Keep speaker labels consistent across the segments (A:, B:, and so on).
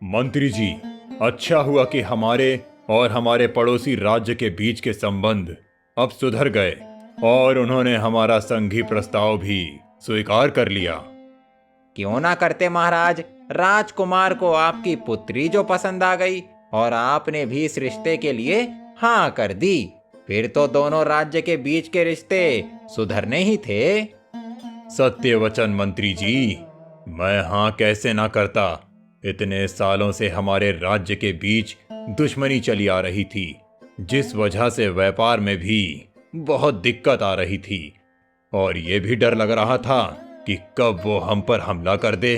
A: मंत्री जी, अच्छा हुआ कि हमारे और हमारे पड़ोसी राज्य के बीच के संबंध अब सुधर गए और उन्होंने हमारा संघी प्रस्ताव भी स्वीकार कर लिया।
B: क्यों ना करते महाराज। राजकुमार को आपकी पुत्री जो पसंद आ गई और आपने भी इस रिश्ते के लिए हाँ कर दी, फिर तो दोनों राज्य के बीच के रिश्ते सुधरने ही थे।
A: सत्य वचन मंत्री जी, मैं हाँ कैसे ना करता। इतने सालों से हमारे राज्य के बीच दुश्मनी चली आ रही थी, जिस वजह से व्यापार में भी बहुत दिक्कत आ रही थी और ये भी डर लग रहा था कि कब वो हम पर हमला कर दे।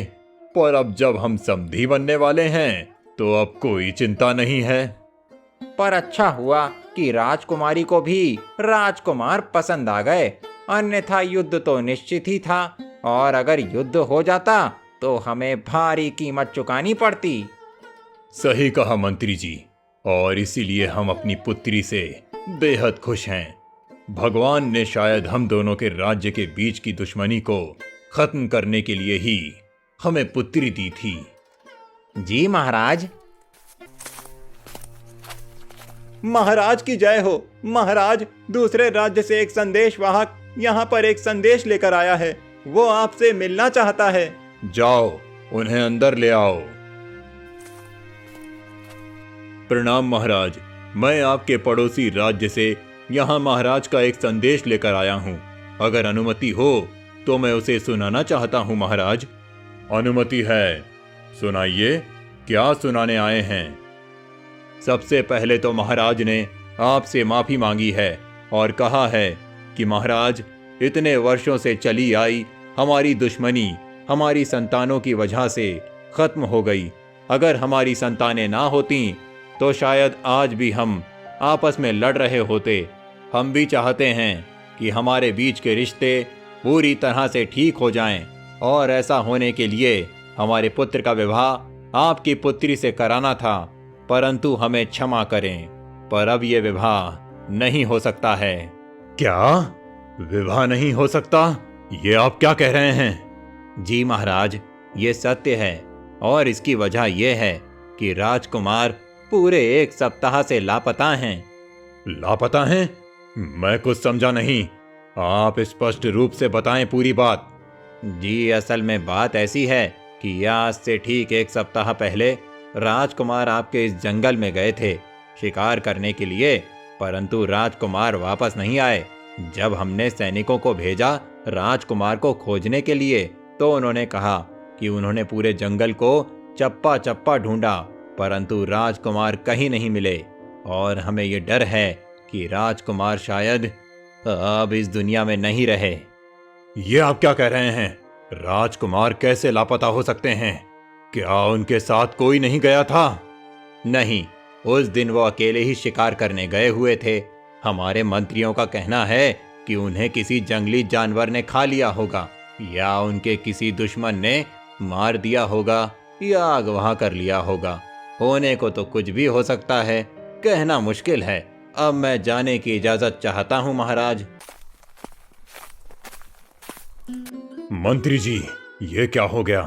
A: पर अब जब हम समधी बनने वाले हैं तो अब कोई चिंता नहीं है।
B: पर अच्छा हुआ कि राजकुमारी को भी राजकुमार पसंद आ गए, अन्यथा युद्ध तो निश्चित ही था और अगर युद्ध हो जाता तो हमें भारी कीमत चुकानी पड़ती।
A: सही कहा मंत्री जी, और इसीलिए हम अपनी पुत्री से बेहद खुश हैं। भगवान ने शायद हम दोनों के राज्य के बीच की दुश्मनी को खत्म करने के लिए ही हमें पुत्री दी थी।
B: जी महाराज।
C: महाराज की जय हो। महाराज, दूसरे राज्य से एक संदेश वाहक यहाँ पर एक संदेश लेकर आया है। वो आपसे मिलना चाहता है।
A: जाओ, उन्हें अंदर ले आओ। प्रणाम महाराज, मैं आपके पड़ोसी राज्य से यहाँ महाराज का एक संदेश लेकर आया हूँ। अगर अनुमति हो तो मैं उसे सुनाना चाहता हूँ महाराज। अनुमति है, सुनाइए, क्या सुनाने आए हैं? सबसे पहले तो महाराज ने आपसे माफी मांगी है और कहा है कि महाराज, इतने वर्षों से चली आई हमारी दुश्मनी हमारी संतानों की वजह से खत्म हो गई। अगर हमारी संतानें ना होती तो शायद आज भी हम आपस में लड़ रहे होते। हम भी चाहते हैं कि हमारे बीच के रिश्ते पूरी तरह से ठीक हो जाएं और ऐसा होने के लिए हमारे पुत्र का विवाह आपकी पुत्री से कराना था, परंतु हमें क्षमा करें, पर अब ये विवाह नहीं हो सकता है। क्या विवाह नहीं हो सकता? ये आप क्या कह रहे हैं?
B: जी महाराज, ये सत्य है और इसकी वजह यह है कि राजकुमार पूरे 1 सप्ताह से लापता हैं।
A: लापता हैं? मैं कुछ समझा नहीं। आप स्पष्ट रूप से बताएं पूरी बात।
B: जी, असल में बात ऐसी है कि आज से ठीक 1 सप्ताह पहले राजकुमार आपके इस जंगल में गए थे शिकार करने के लिए, परंतु राजकुमार वापस नहीं आए। जब हमने सैनिकों को भेजा राजकुमार को खोजने के लिए तो उन्होंने कहा कि उन्होंने पूरे जंगल को चप्पा चप्पा ढूंढा, परंतु राजकुमार कहीं नहीं मिले और हमें ये डर है कि राजकुमार शायद अब इस दुनिया में नहीं रहे।
A: ये आप क्या कह रहे हैं? राजकुमार कैसे लापता हो सकते हैं? क्या उनके साथ कोई नहीं गया था?
B: नहीं, उस दिन वो अकेले ही शिकार करने गए हुए थे। हमारे मंत्रियों का कहना है कि उन्हें किसी जंगली जानवर ने खा लिया होगा या उनके किसी दुश्मन ने मार दिया होगा या अगवा कर लिया होगा। होने को तो कुछ भी हो सकता है, कहना मुश्किल है। अब मैं जाने की इजाजत चाहता हूँ महाराज।
A: मंत्री जी, ये क्या हो गया?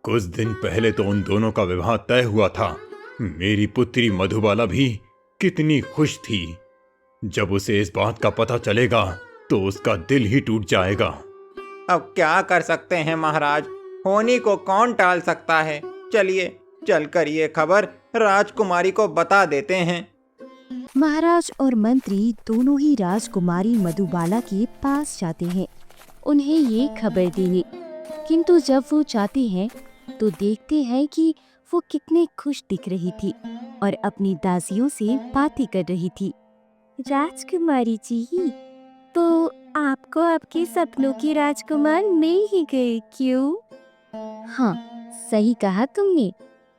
A: कुछ दिन पहले तो उन दोनों का विवाह तय हुआ था। मेरी पुत्री मधुबाला भी कितनी खुश थी। जब उसे इस बात का पता चलेगा तो उसका दिल ही टूट जाएगा।
C: अब क्या कर सकते हैं महाराज, होनी को कौन टाल सकता है। चलिए चलकर ये खबर राजकुमारी को बता देते हैं।
D: महाराज और मंत्री दोनों ही राजकुमारी मधुबाला के पास जाते हैं उन्हें ये खबर देने, किंतु जब वो जाते हैं तो देखते हैं कि वो कितने खुश दिख रही थी और अपनी दासियों से बातें कर रही थी। राजकुमारी जी, तो आपको आपके सपनों की राजकुमार मिल ही गए, क्यों? हाँ, सही कहा तुमने,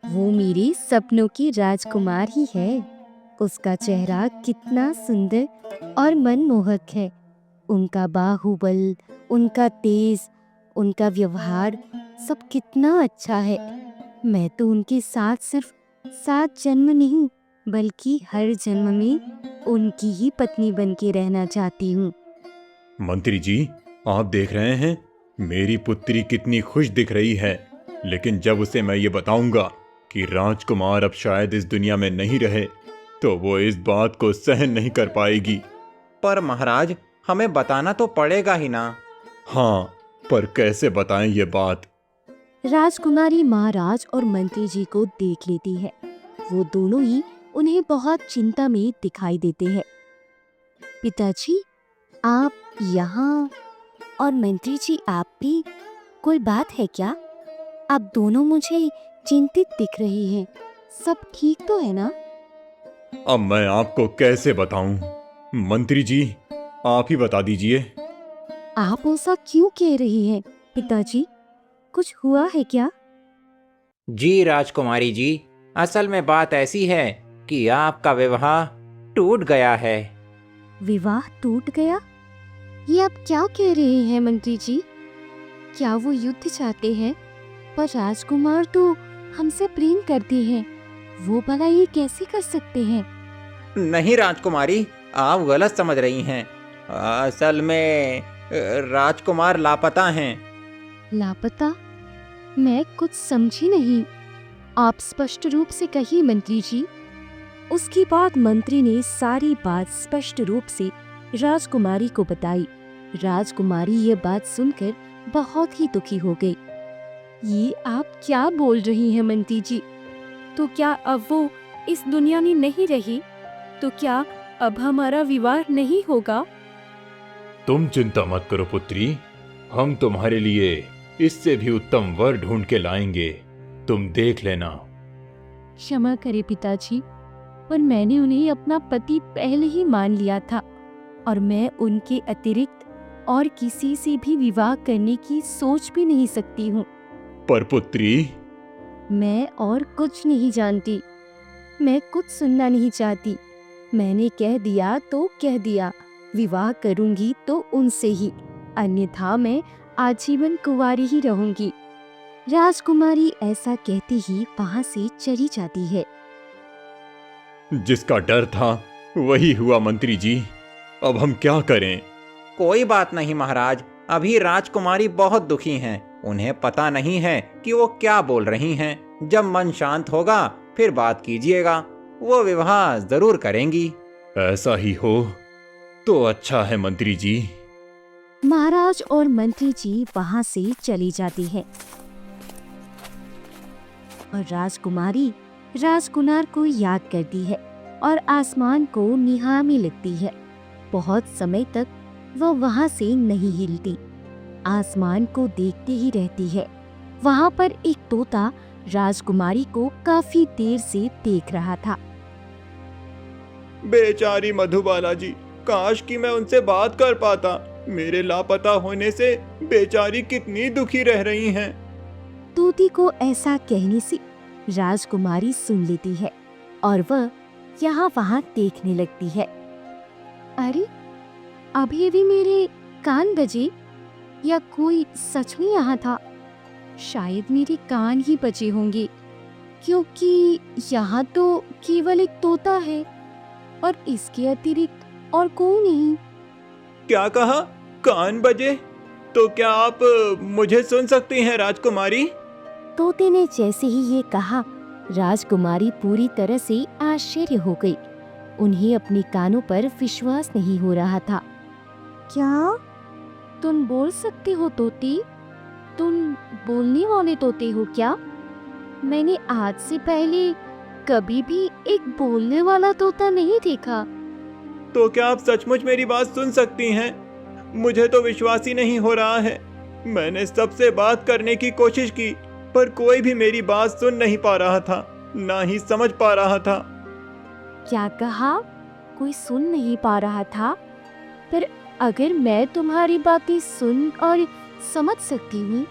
D: वो मेरे सपनों की राजकुमार ही है। उसका चेहरा कितना सुंदर और मनमोहक है। उनका बाहुबल, उनका तेज, उनका व्यवहार सब कितना अच्छा है। मैं तो उनके साथ सिर्फ 7 जन्म नहीं बल्कि हर जन्म में उनकी ही पत्नी बन के रहना चाहती हूँ।
A: मंत्री जी, आप देख रहे हैं, मेरी पुत्री कितनी खुश दिख रही है, लेकिन जब उसे मैं ये बताऊंगा कि राजकुमार अब शायद इस दुनिया में नहीं रहे, तो वो इस बात को सहन नहीं कर पाएगी।
B: पर महाराज, हमें बताना तो पड़ेगा ही ना।
A: हाँ, पर कैसे बताएं ये बात?
D: राजकुमारी महाराज और मंत्री जी को देख लेती है। वो दोनों ही उन्हें बहुत चिंता में दिखाई देते हैं। पिताजी, आप यहाँ, और मंत्री जी आप भी, कोई बात है क्या? आप दोनों मुझे चिंतित दिख रहे हैं। सब ठीक तो है ना?
A: अब मैं आपको कैसे बताऊं? मंत्री जी, आप ही बता दीजिए।
D: आप ऐसा क्यों कह रही हैं पिताजी? कुछ हुआ है क्या?
B: जी राजकुमारी जी, असल में बात ऐसी है कि आपका विवाह टूट गया है।
D: विवाह टूट गया? ये आप क्या कह रहे हैं मंत्री जी? क्या वो युद्ध चाहते हैं? पर राजकुमार तो हमसे प्रेम करते हैं। वो भला ये कैसे कर सकते हैं?
B: नहीं राजकुमारी, आप गलत समझ रही हैं। असल में राजकुमार लापता हैं।
D: लापता? मैं कुछ समझी नहीं। आप स्पष्ट रूप से कहिए मंत्री जी। उसके बाद मंत्री ने सारी बात स्पष्ट रूप से राजकुमारी को बताई। राजकुमारी ये बात सुनकर बहुत ही दुखी हो गई। ये आप क्या बोल रही हैं मंत्री जी? तो क्या अब वो इस दुनिया में नहीं रही? तो क्या अब हमारा विवाह नहीं होगा?
A: तुम चिंता मत करो पुत्री, हम तुम्हारे लिए इससे भी उत्तम वर ढूंढ के लाएंगे, तुम देख लेना।
D: क्षमा करे पिताजी, पर मैंने उन्हें अपना पति पहले ही मान लिया था और मैं उनके अतिरिक्त और किसी से भी विवाह करने की सोच भी नहीं सकती हूँ।
A: पर पुत्री,
D: मैं और कुछ नहीं जानती। मैं कुछ सुनना नहीं चाहती। मैंने कह दिया तो कह दिया। विवाह करूंगी तो उनसे ही, अन्यथा मैं आजीवन कुंवारी ही रहूंगी। राजकुमारी ऐसा कहते ही वहां से चली जाती है।
A: जिसका डर था वही हुआ मंत्री जी, अब हम क्या करें?
B: कोई बात नहीं महाराज, अभी राजकुमारी बहुत दुखी हैं। उन्हें पता नहीं है कि वो क्या बोल रही हैं। जब मन शांत होगा फिर बात कीजिएगा, वो विवाह जरूर करेंगी।
A: ऐसा ही हो तो अच्छा है मंत्री जी।
D: महाराज और मंत्री जी वहां से चली जाती है और राजकुमारी राजकुमार को याद करती है और आसमान को निहारने लगती है। बहुत समय तक वह वहां से नहीं हिलती, आसमान को देखती ही रहती है। वहां पर एक तोता राजकुमारी को काफी देर से देख रहा था।
C: बेचारी मधुबाला जी, काश कि मैं उनसे बात कर पाता। मेरे लापता होने से बेचारी कितनी दुखी रह रही हैं।
D: तोती को ऐसा कहने से राजकुमारी सुन लेती है और वह यहाँ वहाँ देखने लगती है। अरे, अभी भी मेरे कान बजे या कोई सच में यहाँ था? शायद मेरे कान ही बजे होंगे, क्योंकि यहाँ तो केवल एक तोता है और इसके अतिरिक्त और कोई नहीं।
C: क्या कहा? कान बजे? तो क्या आप मुझे सुन सकती हैं राजकुमारी?
D: तोते ने जैसे ही ये कहा, राजकुमारी पूरी तरह से आश्चर्य हो गई। उन्हें अपने कानों पर विश्वास नहीं हो रहा था। क्या तुम बोल सकते हो तोती? तुम बोलने वाले तोते हो क्या? मैंने आज से पहले कभी भी एक बोलने वाला तोता नहीं देखा।
C: तो क्या आप सचमुच मेरी बात सुन सकती हैं? मुझे तो विश्वास ही नहीं हो रहा है। मैंने सबसे बात करने की कोशिश की, पर कोई भी मेरी बात सुन नहीं पा रहा था, ना ही समझ पा रहा था।
D: क्या कहा? कोई सुन नहीं पा रहा था? पर अगर मैं तुम्हारी बातें सुन और समझ सकती हूँ,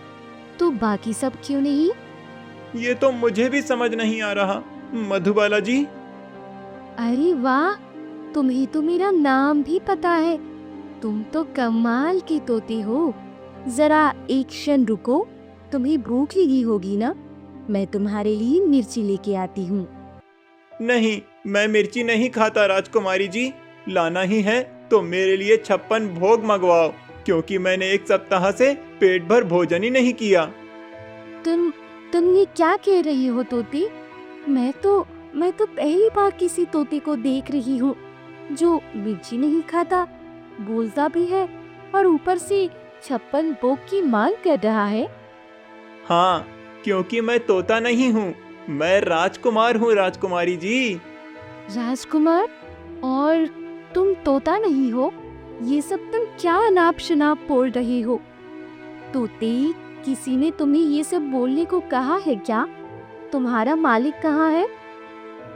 D: तो बाकी सब क्यों नहीं?
C: ये तो मुझे भी समझ नहीं आ रहा मधुबाला जी।
D: अरे वाह, तुम्हें तो मेरा नाम भी पता है। तुम तो कमाल के तोते हो। जरा एक क्षण रुको, तुम्हें भूख लगी होगी ना? मैं तुम्हारे लिए मिर्ची लेके आती हूँ।
C: नहीं, मैं मिर्ची नहीं खाता राजकुमारी जी। लाना ही है तो मेरे लिए 56 भोग मंगवाओ। क्योंकि मैंने एक सप्ताह से पेट भर भोजन ही नहीं किया।
D: तुम ये क्या कह रही हो तोते? मैं तो पहली बार किसी तोते को देख रही हूँ जो मिर्ची नहीं खाता, बोलता भी है और ऊपर से 56 भोग की मांग कर रहा है।
C: हाँ, क्योंकि मैं तोता नहीं हूँ, मैं राजकुमार हूँ राजकुमारी जी।
D: राजकुमार? और तुम तोता नहीं हो? ये सब तुम क्या अनाप शनाप बोल रहे हो? तोते, किसी ने तुम्हें ये सब बोलने को कहा है क्या? तुम्हारा मालिक कहाँ है?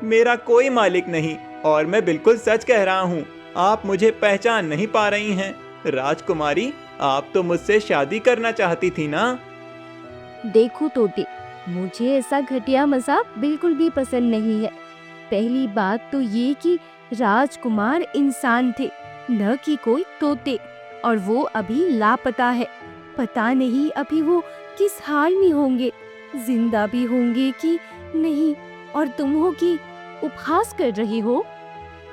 C: मेरा कोई मालिक नहीं और मैं बिल्कुल सच कह रहा हूँ। आप मुझे पहचान नहीं पा रही हैं। राजकुमारी, आप तो मुझसे शादी करना चाहती थी ना?
D: देखो तोते, मुझे ऐसा घटिया मजाक बिल्कुल भी पसंद नहीं है। पहली बात तो ये कि राजकुमार इंसान थे, न कि कोई तोते, और वो अभी लापता है। पता नहीं अभी वो किस हाल में होंगे, जिंदा भी होंगे कि नहीं। और तुम हो कि उपहास कर रही हो?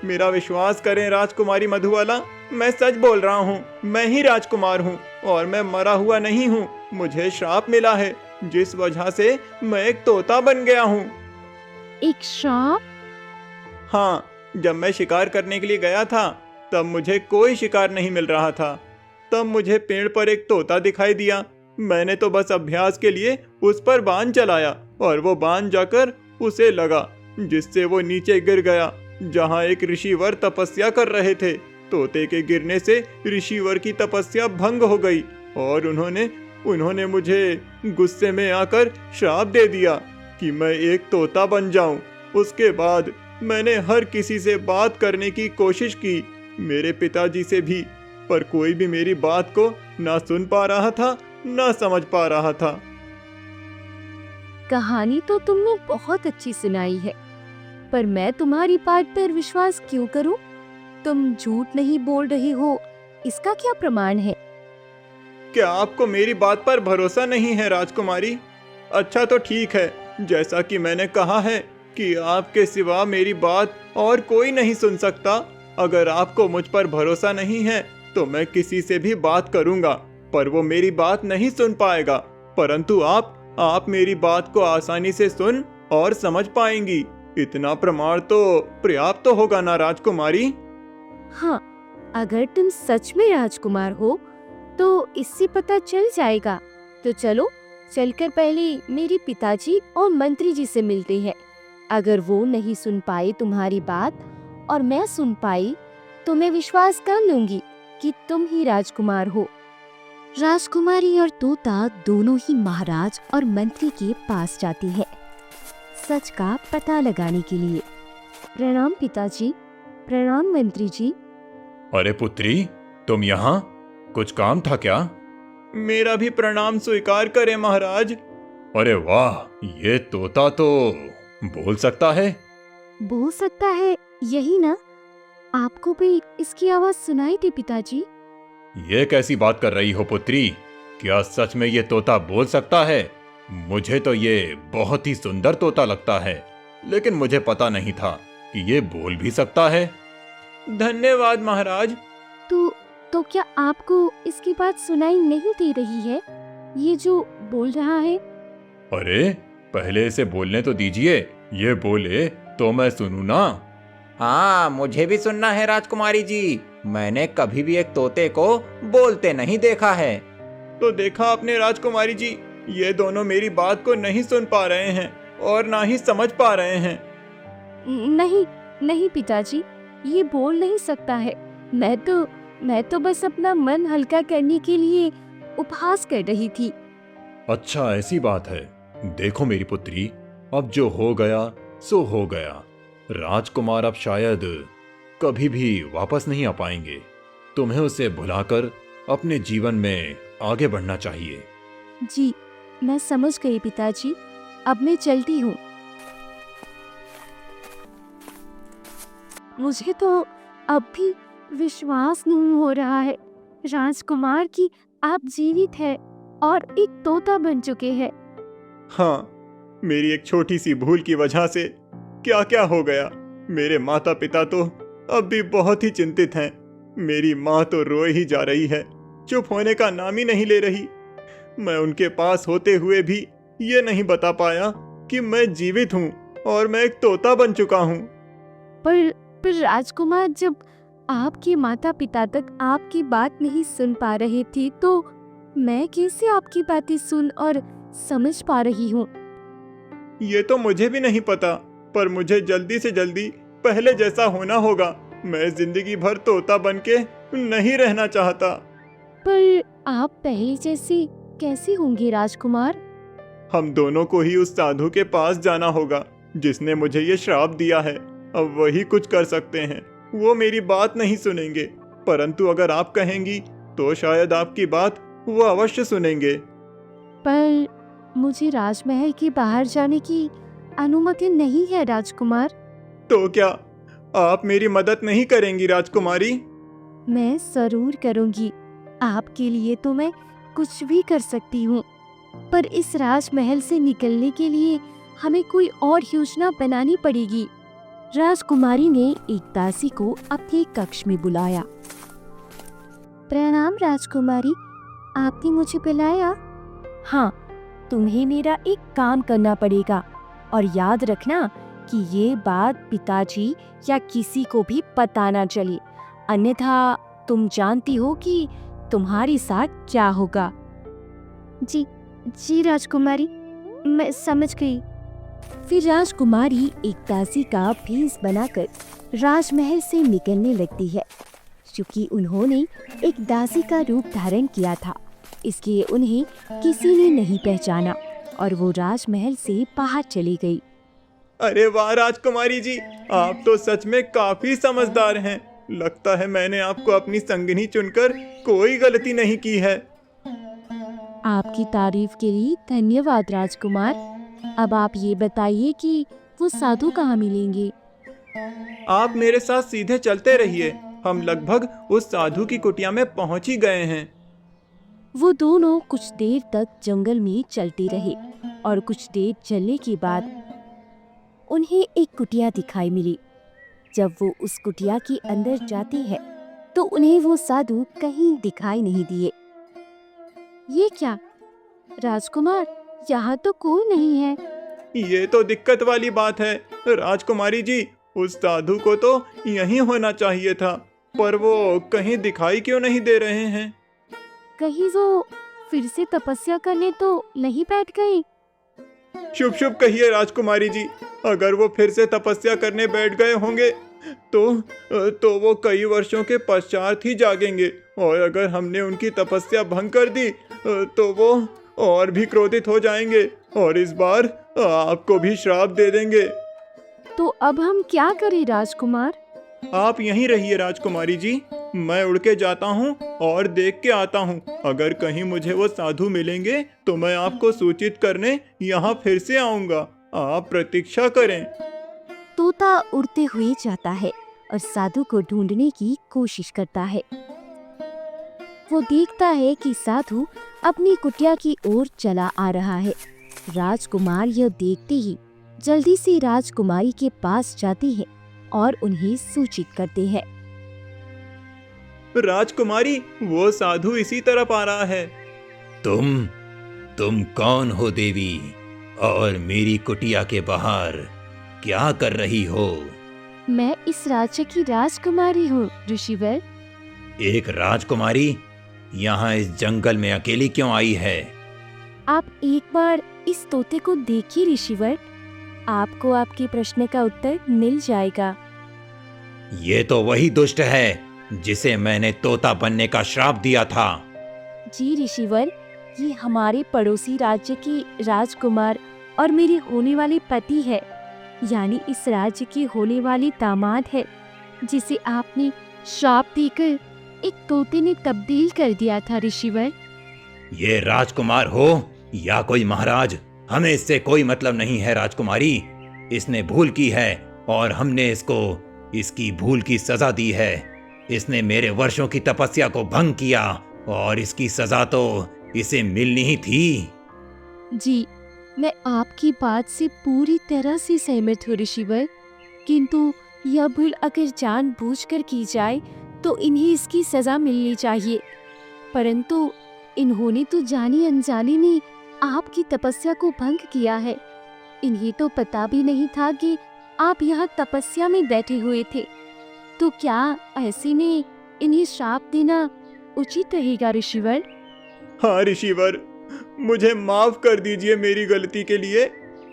C: मेरा विश्वास करें राजकुमारी मधुबाला, मैं सच बोल रहा हूँ। मैं ही राजकुमार हूँ और मैं मरा हुआ नहीं हूँ। मुझे श्राप मिला है जिस वजह से मैं एक तोता बन गया हूँ।
D: एक श्राप?
C: हाँ, जब मैं शिकार करने के लिए गया था तब मुझे कोई शिकार नहीं मिल रहा था। तब मुझे पेड़ पर एक तोता दिखाई दिया। मैंने तो बस अभ्यास के लिए उस पर बाण चलाया और वो बाण जाकर उसे लगा, जिससे वो नीचे गिर गया जहाँ एक ऋषिवर तपस्या कर रहे थे। तोते के गिरने से ऋषिवर की तपस्या भंग हो गई और उन्होंने मुझे गुस्से में आकर श्राप दे दिया कि मैं एक तोता बन जाऊं। उसके बाद मैंने हर किसी से बात करने की कोशिश की, मेरे पिताजी से भी, पर कोई भी मेरी बात को ना सुन पा रहा था ना समझ पा रहा था।
D: कहानी तो तुमने बहुत अच्छी सुनाई है, पर मैं तुम्हारी बात पर विश्वास क्यों करूं? तुम झूठ नहीं बोल रहे हो, इसका क्या प्रमाण है?
C: क्या आपको मेरी बात पर भरोसा नहीं है राजकुमारी? अच्छा तो ठीक है, जैसा कि मैंने कहा है कि आपके सिवा मेरी बात और कोई नहीं सुन सकता। अगर आपको मुझ पर भरोसा नहीं है तो मैं किसी से भी बात करूंगा, पर वो मेरी बात नहीं सुन पाएगा। परंतु आप मेरी बात को आसानी से सुन और समझ पाएंगी। इतना प्रमाण तो पर्याप्त होगा ना राजकुमारी?
D: हाँ, अगर तुम सच में राजकुमार हो तो इससे पता चल जाएगा। तो चलो, चलकर पहले मेरे पिताजी और मंत्री जी से मिलते हैं। अगर वो नहीं सुन पाए तुम्हारी बात और मैं सुन पाई तो मैं विश्वास कर लूंगी कि तुम ही राजकुमार हो। राजकुमारी और तोता दोनों ही महाराज और मंत्री के पास जाती है सच का पता लगाने के लिए। प्रणाम पिताजी, प्रणाम मंत्री जी।
A: अरे पुत्री, तुम यहाँ? कुछ काम था क्या?
C: मेरा भी प्रणाम स्वीकार करें महाराज।
A: अरे वाह, ये तोता तो बोल सकता है।
D: बोल सकता है, यही ना? आपको भी इसकी आवाज सुनाई थी पिताजी?
A: ये कैसी बात कर रही हो पुत्री? क्या सच में ये तोता बोल सकता है? मुझे तो ये बहुत ही सुंदर तोता लगता है, लेकिन मुझे पता नहीं था कि ये बोल भी सकता है।
C: धन्यवाद महाराज।
D: तो क्या आपको इसकी बात सुनाई नहीं दे रही है, ये जो बोल रहा है?
A: अरे पहले इसे बोलने तो दीजिए, ये बोले तो मैं सुनूं ना।
B: हाँ, मुझे भी सुनना है राजकुमारी जी। मैंने कभी भी एक तोते को बोलते नहीं देखा है।
C: तो देखा आपने राजकुमारी जी, ये दोनों मेरी बात को नहीं सुन पा रहे हैं और ना ही समझ पा रहे हैं।
D: नहीं पिताजी, ये बोल नहीं सकता है। मैं तो बस अपना मन हल्का करने के लिए उपहास कर रही थी।
A: अच्छा ऐसी बात है। देखो मेरी पुत्री, अब जो हो गया सो हो गया। राजकुमार अब शायद कभी भी वापस नहीं आ पाएंगे। तुम्हें उसे भुलाकर अपने जीवन में आगे बढ़ना चाहिए।
D: जी, मैं समझ गई पिताजी, अब मैं चलती हूँ। मुझे तो अब भी विश्वास नहीं हो रहा है राजकुमार कि आप जीवित हैं और एक तोता बन चुके हैं।
C: हाँ, मेरी एक छोटी सी भूल की वजह से क्या क्या हो गया। मेरे माता पिता तो अब भी बहुत ही चिंतित हैं। मेरी माँ तो रोए ही जा रही है। चुप होने का नाम ही नहीं ले रही। मैं उनके पास होते हुए भी ये नहीं बता पाया कि मैं जीवित हूँ और मैं एक तोता बन चुका हूँ।
D: पर राजकुमार, जब आपके माता पिता तक आपकी बात नहीं सुन पा रहे थे तो मैं कैसे आपकी बातें सुन और समझ पा रही हूँ?
C: ये तो मुझे भी नहीं पता, पर मुझे जल्दी से जल्दी पहले जैसा होना होगा। मैं जिंदगी भर तोता बन के नहीं रहना चाहता।
D: पर आप पहले जैसे कैसे होंगे राजकुमार?
C: हम दोनों को ही उस साधु के पास जाना होगा जिसने मुझे ये श्राप दिया है। अब वही कुछ कर सकते हैं। वो मेरी बात नहीं सुनेंगे, परंतु अगर आप कहेंगी तो शायद आपकी बात वो अवश्य सुनेंगे।
D: पर मुझे राजमहल के बाहर जाने की अनुमति नहीं है राजकुमार।
C: तो क्या आप मेरी मदद नहीं करेंगी राजकुमारी?
D: मैं जरूर करूंगी। आपके लिए तो मैं कुछ भी कर सकती हूँ, पर इस राजमहल से निकलने के लिए हमें कोई और योजना बनानी पड़ेगी। राजकुमारी ने एक दासी को अपने कक्ष में बुलाया। प्रणाम राजकुमारी, आपने मुझे बुलाया? हाँ, तुम्हें मेरा एक काम करना पड़ेगा और याद रखना कि ये बात पिताजी या किसी को भी पता ना चले, अन्यथा तुम जानती हो कि तुम्हारे साथ क्या होगा। जी राजकुमारी, मैं समझ गई। फिर राजकुमारी एक दासी का भेष बनाकर राजमहल से निकलने लगती है। क्योंकि उन्होंने एक दासी का रूप धारण किया था, इसलिए उन्हें किसी ने नहीं पहचाना और वो राजमहल से बाहर चली गई।
C: अरे वाह राजकुमारी जी, आप तो सच में काफी समझदार हैं। लगता है मैंने आपको अपनी संगिनी चुनकर कोई गलती नहीं की है।
D: आपकी तारीफ के लिए धन्यवाद राजकुमार। अब आप ये बताइए कि वो साधु कहाँ मिलेंगे?
C: आप मेरे साथ सीधे चलते रहिए, हम लगभग उस साधु की कुटिया में पहुंच ही गए हैं।
D: वो दोनों कुछ देर तक जंगल में चलते रहे और कुछ देर चलने के बाद उन्हें एक कुटिया दिखाई मिली। जब वो उस कुटिया के अंदर जाती है तो उन्हें वो साधु कहीं दिखाई नहीं दिए। ये क्या राजकुमार, यहाँ तो कोई नहीं है।
C: ये तो दिक्कत वाली बात है राजकुमारी जी। उस साधु को तो यहीं होना चाहिए था, पर वो कहीं दिखाई क्यों नहीं दे रहे हैं?
D: कहीं वो फिर से तपस्या करने तो नहीं बैठ गए?
C: शुभ शुभ कहिए राजकुमारी जी। अगर वो फिर से तपस्या करने बैठ गए होंगे तो वो कई वर्षों के पश्चात ही जागेंगे, और अगर हमने उनकी तपस्या भंग कर दी तो वो और भी क्रोधित हो जाएंगे और इस बार आपको भी श्राप दे देंगे।
D: तो अब हम क्या करें राजकुमार?
C: आप यहीं रहिए राजकुमारी जी, मैं उड़ के जाता हूँ और देख के आता हूँ। अगर कहीं मुझे वो साधु मिलेंगे तो मैं आपको सूचित करने यहाँ फिर से आऊँगा। आप प्रतीक्षा करें।
D: तोता उड़ते हुए जाता है और साधु को ढूंढने की कोशिश करता है। वो देखता है कि साधु अपनी कुटिया की ओर चला आ रहा है। राजकुमार यह देखते ही जल्दी से राजकुमारी के पास जाते हैं और उन्हें सूचित करते हैं।
C: राजकुमारी, वो साधु इसी तरफ आ रहा है।
B: तुम कौन हो देवी, और मेरी कुटिया के बाहर क्या कर रही हो?
D: मैं इस राज्य की राजकुमारी हूँ ऋषिवर।
B: एक राजकुमारी यहाँ इस जंगल में अकेली क्यों आई है?
D: आप एक बार इस तोते को देखिए ऋषिवर, आपको आपके प्रश्न का उत्तर मिल जाएगा।
B: ये तो वही दुष्ट है जिसे मैंने तोता बनने का श्राप दिया था।
D: जी ऋषिवर, ये हमारे पड़ोसी राज्य के राजकुमार और मेरे होने वाले पति है, यानी इस राज्य के होने वाली दामाद है, जिसे आपने श्राप देकर एक तोते ने तब्दील कर दिया था ऋषिवर।
B: ये राजकुमार हो या कोई महाराज, हमें इससे कोई मतलब नहीं है राजकुमारी। इसने भूल की है और हमने इसको इसकी भूल की सजा दी है। इसने मेरे वर्षों की तपस्या को भंग किया और इसकी सजा तो इसे मिलनी ही थी।
D: जी, मैं आपकी बात से पूरी तरह से सहमत हूँ ऋषिवर, किंतु यह भूल अगर जानबूझकर की जाए तो इन्हें इसकी सजा मिलनी चाहिए। परंतु इन्होंने तो जानी अनजानी में आपकी तपस्या को भंग किया है। इन्हें तो पता भी नहीं था कि आप यहाँ तपस्या में बैठे हुए थे। तो क्या ऐसे में इन्हें श्राप देना उचित रहेगा ऋषिवर?
C: हाँ ऋषिवर, मुझे माफ कर दीजिए मेरी गलती के लिए।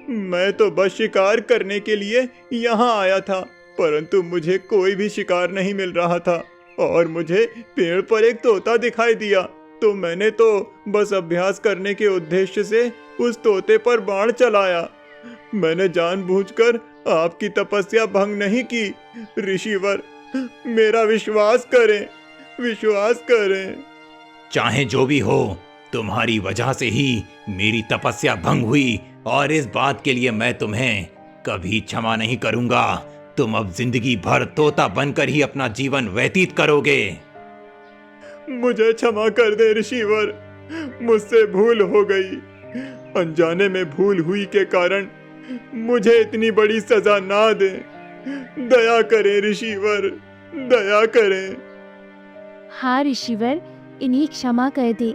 C: मैं तो बस शिकार करने के लिए यहाँ आया था, परंतु मुझे कोई भी शिकार नहीं मिल रहा था और मुझे पेड़ पर एक तोता दिखाई दिया, तो मैंने तो बस अभ्यास करने के उद्देश्य से उस तोते पर बाण चलाया। मैंने जानबूझकर आपकी तपस्या भंग नहीं की। ऋषिवर, मेरा विश्वास करें, विश्वास करें।
B: चाहे जो भी हो, तुम्हारी वजह से ही मेरी तपस्या भंग हुई और इस बात के लिए मैं तुम्हें कभी क्षमा नहीं करूंगा। तुम अब जिंदगी भर तोता बनकर ही अपना जीवन व्यतीत करोगे।
C: मुझे क्षमा कर दे ऋषिवर, मुझसे भूल हो गई। अनजाने में भूल हुई के कारण मुझे इतनी बड़ी सजा ना दे। दया करें ऋषिवर, दया करें।
D: हाँ ऋषिवर, इन्हें क्षमा कर दे।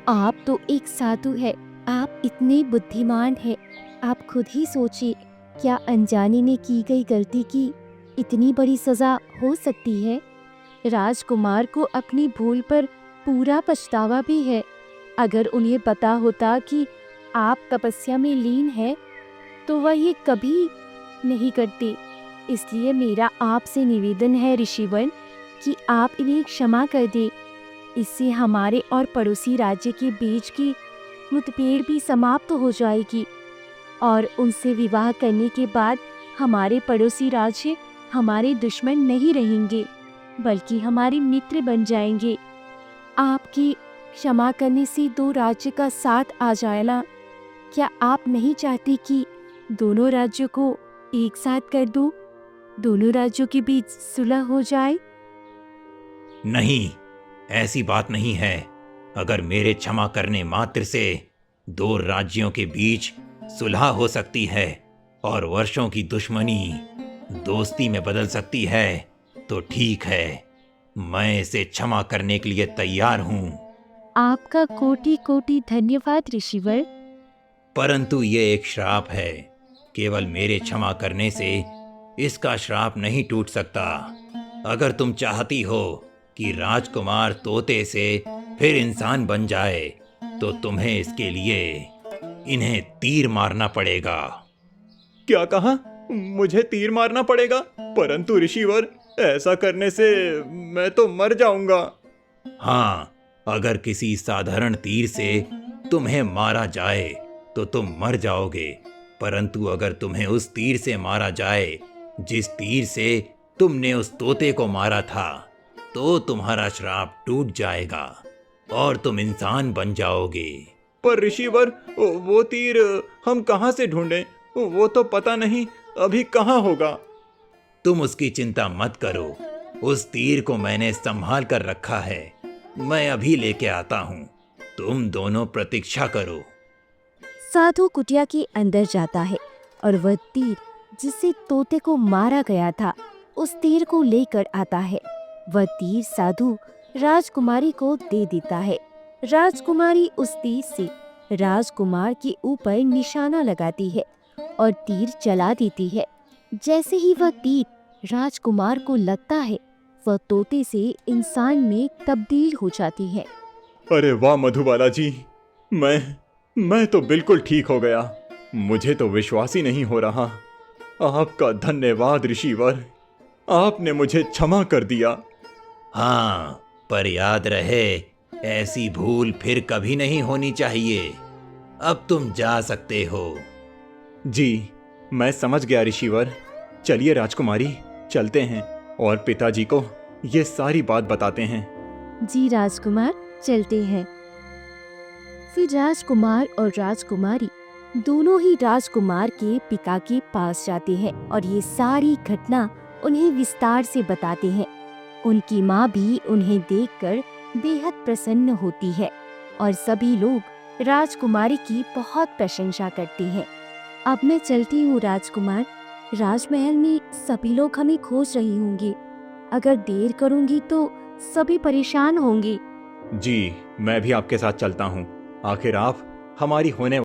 D: आप तो एक साधु है, आप इतने बुद्धिमान हैं। आप खुद ही सोचिए, क्या अनजाने में की गई गलती की इतनी बड़ी सजा हो सकती है? राजकुमार को अपनी भूल पर पूरा पछतावा भी है। अगर उन्हें पता होता कि आप तपस्या में लीन हैं, तो वह ये कभी नहीं करते। इसलिए मेरा आपसे निवेदन है ऋषिवर कि आप इन्हें क्षमा कर दें। इससे हमारे और पड़ोसी राज्य के बीच की मुठभेड़ भी समाप्त हो जाएगी और उनसे विवाह करने के बाद हमारे पड़ोसी राज्य हमारे दुश्मन नहीं रहेंगे, बल्कि हमारे मित्र बन जाएंगे। आपकी क्षमा करने से दो राज्य का साथ आ जाएगा। क्या आप नहीं चाहते कि दोनों राज्यों को एक साथ कर दूं? दोनों राज्यों के बीच सुलह हो जाए?
B: नहीं, ऐसी बात नहीं है। अगर मेरे क्षमा करने मात्र से दो राज्यों के बीच सुलह हो सकती है और वर्षों की दुश्मनी दोस्ती में बदल सकती है, तो ठीक है, मैं इसे क्षमा करने के लिए तैयार हूँ।
D: आपका कोटि कोटि धन्यवाद ऋषिवर।
B: परंतु ये एक श्राप है। केवल मेरे क्षमा करने से इसका श्राप नहीं टूट सकता। अगर तुम चाहती हो कि राजकुमार तोते से फिर इंसान बन जाए, तो तुम्हें इसके लिए इन्हें तीर मारना पड़ेगा।
C: क्या कहा? मुझे तीर मारना पड़ेगा? परंतु ऋषिवर, ऐसा करने से मैं तो मर जाऊंगा।
B: हाँ, अगर किसी साधारण तीर से तुम्हें मारा जाए तो तुम मर जाओगे, परंतु अगर तुम्हें उस तीर से मारा जाए जिस तीर से तुमने उस तोते को मारा था, तो तुम्हारा श्राप टूट जाएगा और तुम इंसान बन जाओगे।
C: पर ऋषिवर, वो तीर हम कहाँ से ढूंढें? वो तो पता नहीं अभी कहाँ होगा।
B: तुम उसकी चिंता मत करो, उस तीर को मैंने संभाल कर रखा है। मैं अभी लेके आता हूँ, तुम दोनों प्रतीक्षा करो।
D: साधु कुटिया के अंदर जाता है और वह तीर जिससे तोते को मारा गया था, उस तीर को लेकर आता है। वह तीर साधु राजकुमारी को दे देता है। राजकुमारी उस तीर से राजकुमार के ऊपर निशाना लगाती है और तीर चला देती है। जैसे ही वह तीर राजकुमार को लगता है, वह तोते से इंसान में तब्दील हो जाती है।
C: अरे वाह मधुबाला जी, मैं तो बिल्कुल ठीक हो गया। मुझे तो विश्वास ही नहीं हो रहा। आपका धन्यवाद ऋषिवर, आपने मुझे क्षमा कर दिया।
B: हाँ, पर याद रहे, ऐसी भूल फिर कभी नहीं होनी चाहिए। अब तुम जा सकते हो।
C: जी, मैं समझ गया ऋषिवर। चलिए राजकुमारी, चलते हैं और पिताजी को ये सारी बात बताते हैं।
D: जी राजकुमार, चलते हैं। फिर राजकुमार और राजकुमारी दोनों ही राजकुमार के पिता के पास जाते हैं और ये सारी घटना उन्हें विस्तार से बताते हैं। उनकी माँ भी उन्हें देखकर बेहद प्रसन्न होती है और सभी लोग राजकुमारी की बहुत प्रशंसा करते हैं। अब मैं चलती हूँ राजकुमार। राजमहल में सभी लोग हमें खोज रही होंगे। अगर देर करूँगी तो सभी परेशान होंगे।
A: जी, मैं भी आपके साथ चलता हूँ। आखिर आप हमारी होने